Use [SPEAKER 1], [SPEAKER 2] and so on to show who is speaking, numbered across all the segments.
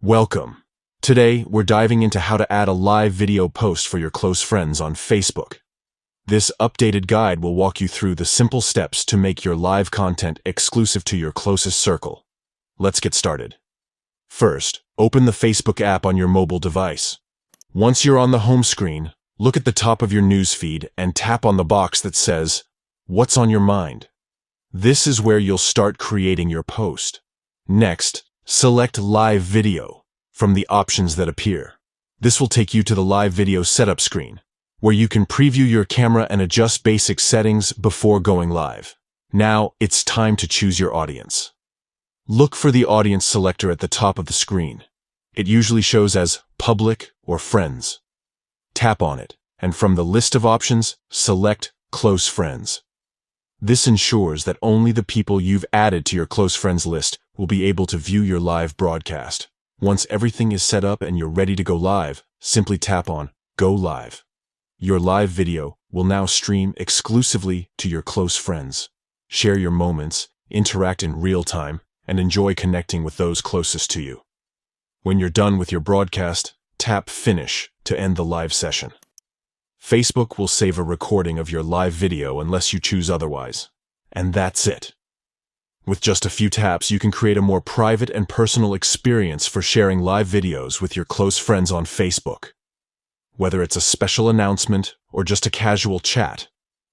[SPEAKER 1] Welcome. Today, we're diving into how to add a live video post for your close friends on Facebook. This updated guide will walk you through the simple steps to make your live content exclusive to your closest circle. Let's get started. First, open the Facebook app on your mobile device. Once you're on the home screen, look at the top of your newsfeed and tap on the box that says, "What's on your mind?" This is where you'll start creating your post. Next, select Live Video from the options that appear. This will take you to the live video setup screen, where you can preview your camera and adjust basic settings before going live. Now, it's time to choose your audience. Look for the audience selector at the top of the screen. It usually shows as Public or Friends. Tap on it, and from the list of options, select Close Friends. This ensures that only the people you've added to your close friends list will be able to view your live broadcast. Once everything is set up and you're ready to go live, simply tap on Go Live. Your live video will now stream exclusively to your close friends. Share your moments, interact in real time, and enjoy connecting with those closest to you. When you're done with your broadcast, tap Finish to end the live session. Facebook will save a recording of your live video unless you choose otherwise. And that's it. With just a few taps, you can create a more private and personal experience for sharing live videos with your close friends on Facebook. Whether it's a special announcement or just a casual chat,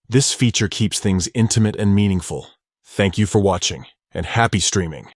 [SPEAKER 1] this feature keeps things intimate and meaningful. Thank you for watching, and happy streaming.